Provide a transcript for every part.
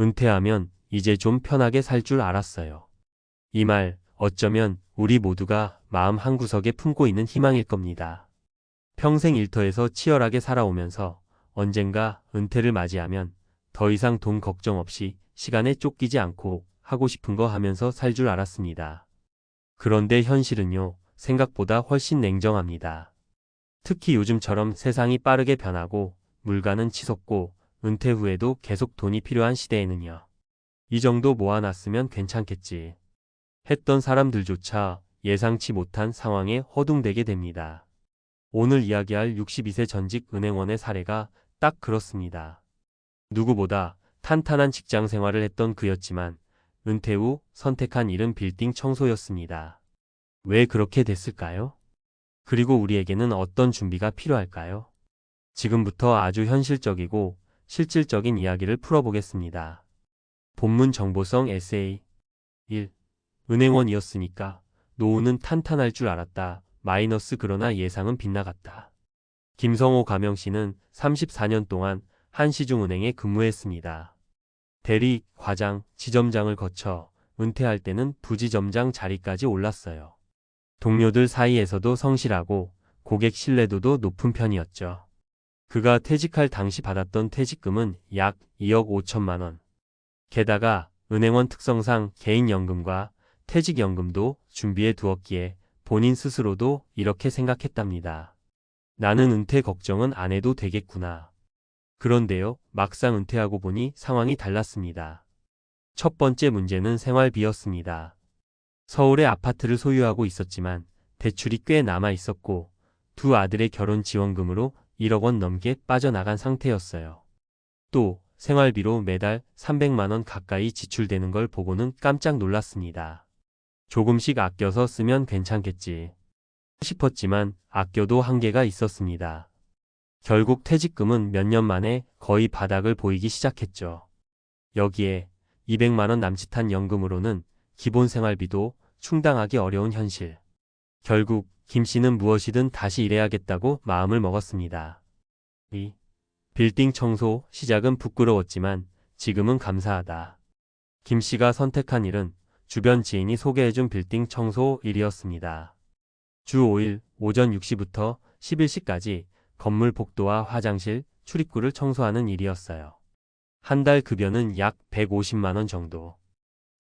은퇴하면 이제 좀 편하게 살 줄 알았어요. 이 말 어쩌면 우리 모두가 마음 한구석에 품고 있는 희망일 겁니다. 평생 일터에서 치열하게 살아오면서 언젠가 은퇴를 맞이하면 더 이상 돈 걱정 없이 시간에 쫓기지 않고 하고 싶은 거 하면서 살 줄 알았습니다. 그런데 현실은요, 생각보다 훨씬 냉정합니다. 특히 요즘처럼 세상이 빠르게 변하고 물가는 치솟고 은퇴 후에도 계속 돈이 필요한 시대에는요. 이 정도 모아놨으면 괜찮겠지 했던 사람들조차 예상치 못한 상황에 허둥대게 됩니다. 오늘 이야기할 62세 전직 은행원의 사례가 딱 그렇습니다. 누구보다 탄탄한 직장 생활을 했던 그였지만 은퇴 후 선택한 일은 빌딩 청소였습니다. 왜 그렇게 됐을까요? 그리고 우리에게는 어떤 준비가 필요할까요? 지금부터 아주 현실적이고 실질적인 이야기를 풀어보겠습니다. 본문 정보성 에세이 1. 은행원이었으니까 노후는 탄탄할 줄 알았다. 마이너스 그러나 예상은 빗나갔다. 김성호 가명씨는 34년 동안 한시중은행에 근무했습니다. 대리, 과장, 지점장을 거쳐 은퇴할 때는 부지점장 자리까지 올랐어요. 동료들 사이에서도 성실하고 고객 신뢰도도 높은 편이었죠. 그가 퇴직할 당시 받았던 퇴직금은 약 2억 5천만 원. 게다가 은행원 특성상 개인연금과 퇴직연금도 준비해 두었기에 본인 스스로도 이렇게 생각했답니다. 나는 은퇴 걱정은 안 해도 되겠구나. 그런데요, 막상 은퇴하고 보니 상황이 달랐습니다. 첫 번째 문제는 생활비였습니다. 서울에 아파트를 소유하고 있었지만 대출이 꽤 남아 있었고 두 아들의 결혼 지원금으로 1억 원 넘게 빠져나간 상태였어요. 또 생활비로 매달 300만 원 가까이 지출되는 걸 보고는 깜짝 놀랐습니다. 조금씩 아껴서 쓰면 괜찮겠지 싶었지만 아껴도 한계가 있었습니다. 결국 퇴직금은 몇 년 만에 거의 바닥을 보이기 시작했죠. 여기에 200만 원 남짓한 연금으로는 기본 생활비도 충당하기 어려운 현실. 결국 김 씨는 무엇이든 다시 일해야겠다고 마음을 먹었습니다. 2. 빌딩 청소 시작은 부끄러웠지만 지금은 감사하다. 김 씨가 선택한 일은 주변 지인이 소개해준 빌딩 청소 일이었습니다. 주 5일 오전 6시부터 11시까지 건물 복도와 화장실, 출입구를 청소하는 일이었어요. 한 달 급여는 약 150만 원 정도.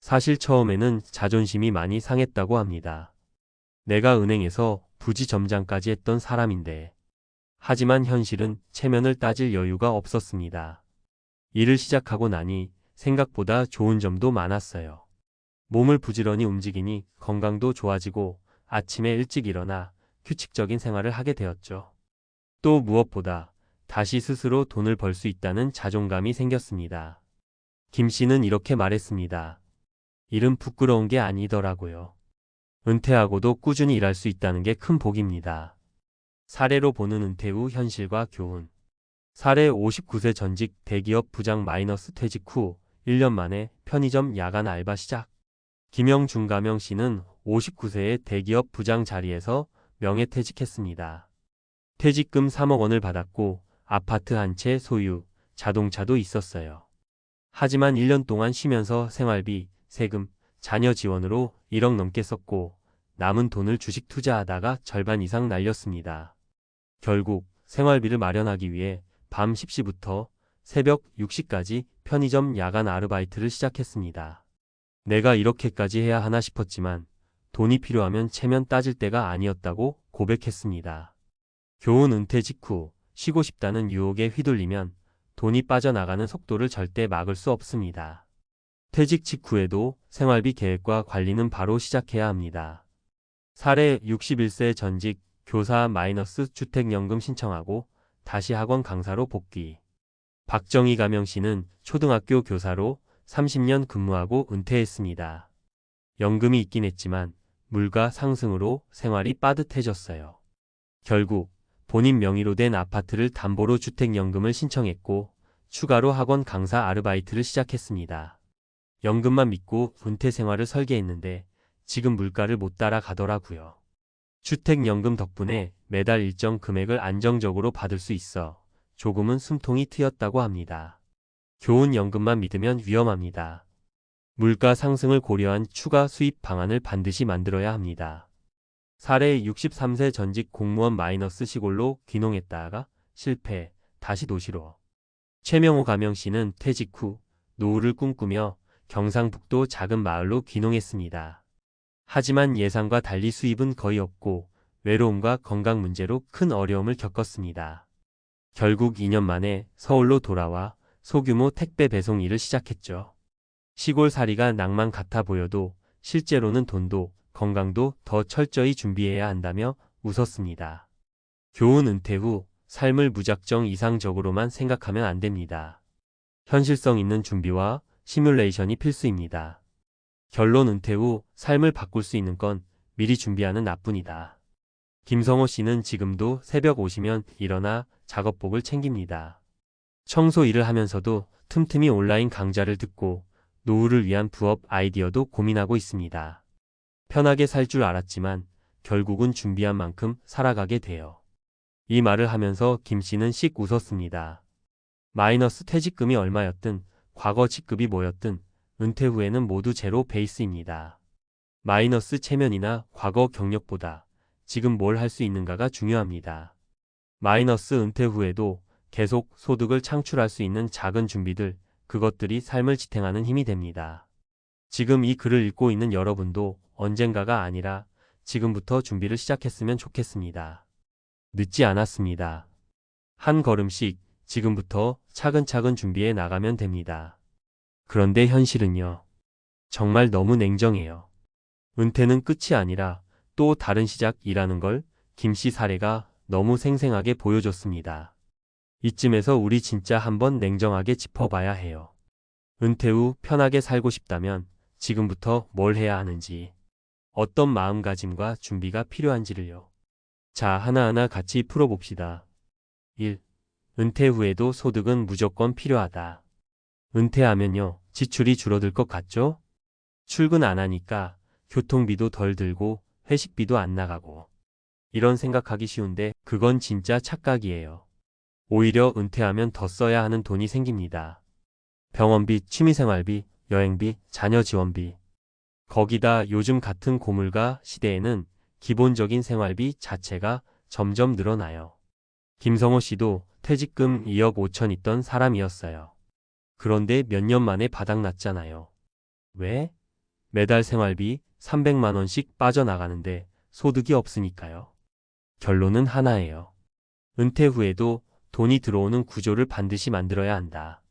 사실 처음에는 자존심이 많이 상했다고 합니다. 내가 은행에서 부지점장까지 했던 사람인데. 하지만 현실은 체면을 따질 여유가 없었습니다. 일을 시작하고 나니 생각보다 좋은 점도 많았어요. 몸을 부지런히 움직이니 건강도 좋아지고 아침에 일찍 일어나 규칙적인 생활을 하게 되었죠. 또 무엇보다 다시 스스로 돈을 벌 수 있다는 자존감이 생겼습니다. 김 씨는 이렇게 말했습니다. 일은 부끄러운 게 아니더라고요. 은퇴하고도 꾸준히 일할 수 있다는 게 큰 복입니다. 사례로 보는 은퇴 후 현실과 교훈. 사례 59세 전직 대기업 부장 마이너스 퇴직 후 1년 만에 편의점 야간 알바 시작. 김영중 가명 씨는 59세의 대기업 부장 자리에서 명예퇴직했습니다. 퇴직금 3억 원을 받았고 아파트 한 채 소유, 자동차도 있었어요. 하지만 1년 동안 쉬면서 생활비, 세금, 자녀 지원으로 1억 넘게 썼고 남은 돈을 주식 투자하다가 절반 이상 날렸습니다. 결국 생활비를 마련하기 위해 밤 10시부터 새벽 6시까지 편의점 야간 아르바이트를 시작했습니다. 내가 이렇게까지 해야 하나 싶었지만 돈이 필요하면 체면 따질 때가 아니었다고 고백했습니다. 교훈 은퇴 직후 쉬고 싶다는 유혹에 휘둘리면 돈이 빠져나가는 속도를 절대 막을 수 없습니다. 퇴직 직후에도 생활비 계획과 관리는 바로 시작해야 합니다. 사례 61세 전직 교사 마이너스 주택연금 신청하고 다시 학원 강사로 복귀. 박정희 가명 씨는 초등학교 교사로 30년 근무하고 은퇴했습니다. 연금이 있긴 했지만 물가 상승으로 생활이 빠듯해졌어요. 결국 본인 명의로 된 아파트를 담보로 주택연금을 신청했고 추가로 학원 강사 아르바이트를 시작했습니다. 연금만 믿고 은퇴 생활을 설계했는데 지금 물가를 못 따라가더라고요. 주택연금 덕분에 매달 일정 금액을 안정적으로 받을 수 있어 조금은 숨통이 트였다고 합니다. 교훈 연금만 믿으면 위험합니다. 물가 상승을 고려한 추가 수입 방안을 반드시 만들어야 합니다. 사례 63세 전직 공무원 마이너스 시골로 귀농했다가 실패, 다시 도시로. 최명호 가명씨는 퇴직 후 노후를 꿈꾸며 경상북도 작은 마을로 귀농했습니다. 하지만 예상과 달리 수입은 거의 없고 외로움과 건강 문제로 큰 어려움을 겪었습니다. 결국 2년 만에 서울로 돌아와 소규모 택배 배송 일을 시작했죠. 시골살이가 낭만 같아 보여도 실제로는 돈도 건강도 더 철저히 준비해야 한다며 웃었습니다. 교훈 은퇴 후 삶을 무작정 이상적으로만 생각하면 안 됩니다. 현실성 있는 준비와 시뮬레이션이 필수입니다. 결론 은퇴 후 삶을 바꿀 수 있는 건 미리 준비하는 나뿐이다. 김성호 씨는 지금도 새벽 오시면 일어나 작업복을 챙깁니다. 청소 일을 하면서도 틈틈이 온라인 강좌를 듣고 노후를 위한 부업 아이디어도 고민하고 있습니다. 편하게 살 줄 알았지만 결국은 준비한 만큼 살아가게 돼요. 이 말을 하면서 김 씨는 씩 웃었습니다. 마이너스 퇴직금이 얼마였든 과거 직급이 뭐였든 은퇴 후에는 모두 제로 베이스입니다. 마이너스 체면이나 과거 경력보다 지금 뭘 할 수 있는가가 중요합니다. 마이너스 은퇴 후에도 계속 소득을 창출할 수 있는 작은 준비들, 그것들이 삶을 지탱하는 힘이 됩니다. 지금 이 글을 읽고 있는 여러분도 언젠가가 아니라 지금부터 준비를 시작했으면 좋겠습니다. 늦지 않았습니다. 한 걸음씩 지금부터 차근차근 준비해 나가면 됩니다. 그런데 현실은요. 정말 너무 냉정해요. 은퇴는 끝이 아니라 또 다른 시작이라는 걸 김씨 사례가 너무 생생하게 보여줬습니다. 이쯤에서 우리 진짜 한번 냉정하게 짚어봐야 해요. 은퇴 후 편하게 살고 싶다면 지금부터 뭘 해야 하는지, 어떤 마음가짐과 준비가 필요한지를요. 자, 하나하나 같이 풀어봅시다. 1. 은퇴 후에도 소득은 무조건 필요하다. 은퇴하면요, 지출이 줄어들 것 같죠? 출근 안 하니까 교통비도 덜 들고 회식비도 안 나가고. 이런 생각하기 쉬운데 그건 진짜 착각이에요. 오히려 은퇴하면 더 써야 하는 돈이 생깁니다. 병원비, 취미생활비, 여행비, 자녀 지원비. 거기다 요즘 같은 고물가 시대에는 기본적인 생활비 자체가 점점 늘어나요. 김성호 씨도 퇴직금 2억 5천 있던 사람이었어요. 그런데 몇 년 만에 바닥났잖아요. 왜? 매달 생활비 300만 원씩 빠져나가는데 소득이 없으니까요. 결론은 하나예요. 은퇴 후에도 돈이 들어오는 구조를 반드시 만들어야 한다.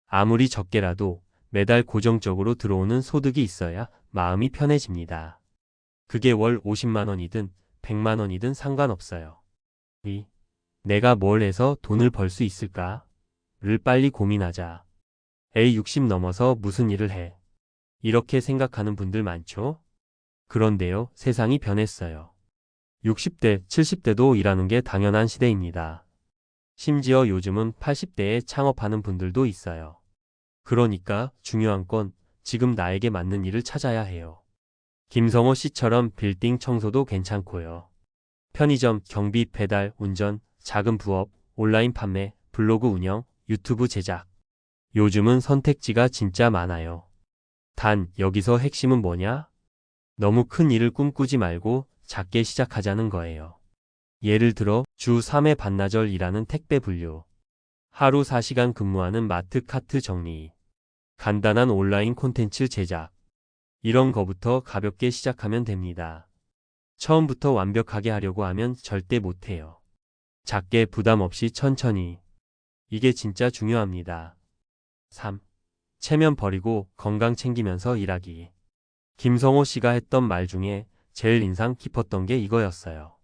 아무리 적게라도 매달 고정적으로 들어오는 소득이 있어야 마음이 편해집니다. 그게 월 50만 원이든 100만 원이든 상관없어요. 2. 내가 뭘 해서 돈을 벌 수 있을까? 를 빨리 고민하자. 에이 60 넘어서 무슨 일을 해? 이렇게 생각하는 분들 많죠? 그런데요, 세상이 변했어요. 60대, 70대도 일하는 게 당연한 시대입니다. 심지어 요즘은 80대에 창업하는 분들도 있어요. 그러니까 중요한 건 지금 나에게 맞는 일을 찾아야 해요. 김성호 씨처럼 빌딩 청소도 괜찮고요. 편의점, 경비, 배달, 운전, 작은 부업, 온라인 판매, 블로그 운영, 유튜브 제작. 요즘은 선택지가 진짜 많아요. 단 여기서 핵심은 뭐냐? 너무 큰 일을 꿈꾸지 말고 작게 시작하자는 거예요. 예를 들어 주 3회 반나절 일하는 택배 분류, 하루 4시간 근무하는 마트 카트 정리, 간단한 온라인 콘텐츠 제작. 이런 거부터 가볍게 시작하면 됩니다. 처음부터 완벽하게 하려고 하면 절대 못해요. 작게 부담 없이 천천히. 이게 진짜 중요합니다. 3. 체면 버리고 건강 챙기면서 일하기. 김성호 씨가 했던 말 중에 제일 인상 깊었던 게 이거였어요.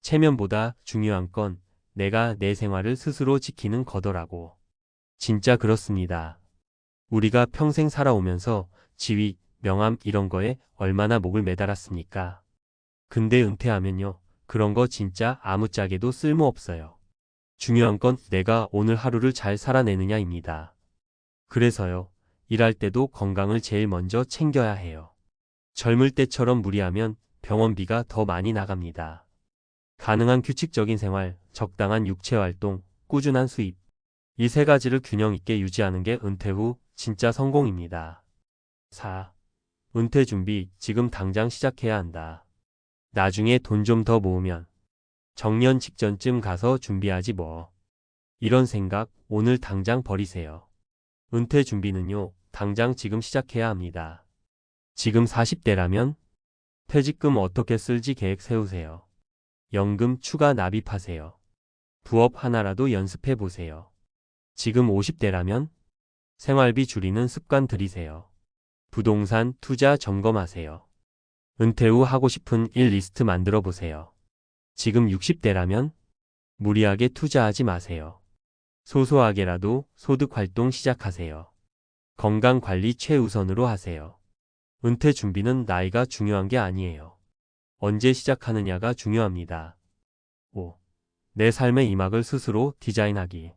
체면보다 중요한 건 내가 내 생활을 스스로 지키는 거더라고. 진짜 그렇습니다. 우리가 평생 살아오면서 지위, 명함 이런 거에 얼마나 목을 매달았습니까? 근데 은퇴하면요, 그런 거 진짜 아무짝에도 쓸모없어요. 중요한 건 내가 오늘 하루를 잘 살아내느냐입니다. 그래서요, 일할 때도 건강을 제일 먼저 챙겨야 해요. 젊을 때처럼 무리하면 병원비가 더 많이 나갑니다. 가능한 규칙적인 생활, 적당한 육체활동, 꾸준한 수입. 이 세 가지를 균형 있게 유지하는 게 은퇴 후 진짜 성공입니다. 4. 은퇴 준비 지금 당장 시작해야 한다. 나중에 돈 좀 더 모으면 정년 직전쯤 가서 준비하지 뭐. 이런 생각 오늘 당장 버리세요. 은퇴 준비는요, 당장 지금 시작해야 합니다. 지금 40대라면 퇴직금 어떻게 쓸지 계획 세우세요. 연금 추가 납입하세요. 부업 하나라도 연습해 보세요. 지금 50대라면 생활비 줄이는 습관 들이세요. 부동산 투자 점검하세요. 은퇴 후 하고 싶은 일 리스트 만들어 보세요. 지금 60대라면 무리하게 투자하지 마세요. 소소하게라도 소득 활동 시작하세요. 건강 관리 최우선으로 하세요. 은퇴 준비는 나이가 중요한 게 아니에요. 언제 시작하느냐가 중요합니다. 5. 내 삶의 이막을 스스로 디자인하기.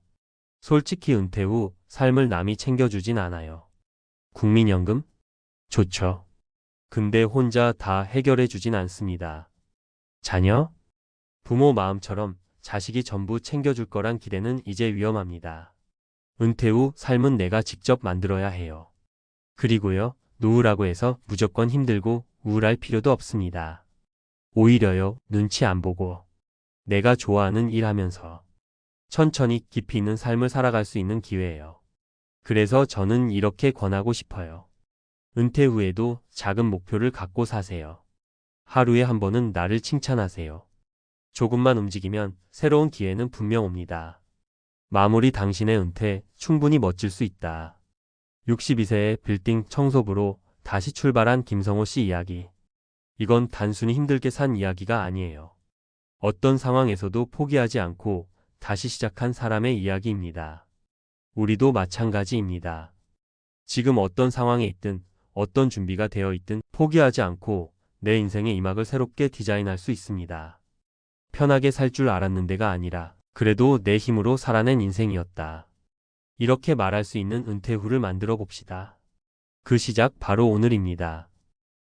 솔직히 은퇴 후 삶을 남이 챙겨주진 않아요. 국민연금? 좋죠. 근데 혼자 다 해결해 주진 않습니다. 자녀? 부모 마음처럼 자식이 전부 챙겨줄 거란 기대는 이제 위험합니다. 은퇴 후 삶은 내가 직접 만들어야 해요. 그리고요, 노후라고 해서 무조건 힘들고 우울할 필요도 없습니다. 오히려요, 눈치 안 보고 내가 좋아하는 일 하면서 천천히 깊이 있는 삶을 살아갈 수 있는 기회예요. 그래서 저는 이렇게 권하고 싶어요. 은퇴 후에도 작은 목표를 갖고 사세요. 하루에 한 번은 나를 칭찬하세요. 조금만 움직이면 새로운 기회는 분명 옵니다. 마무리 당신의 은퇴 충분히 멋질 수 있다. 62세의 빌딩 청소부로 다시 출발한 김성호 씨 이야기. 이건 단순히 힘들게 산 이야기가 아니에요. 어떤 상황에서도 포기하지 않고 다시 시작한 사람의 이야기입니다. 우리도 마찬가지입니다. 지금 어떤 상황에 있든 어떤 준비가 되어 있든 포기하지 않고 내 인생의 이막을 새롭게 디자인할 수 있습니다. 편하게 살 줄 알았는데가 아니라 그래도 내 힘으로 살아낸 인생이었다. 이렇게 말할 수 있는 은퇴 후를 만들어 봅시다. 그 시작 바로 오늘입니다.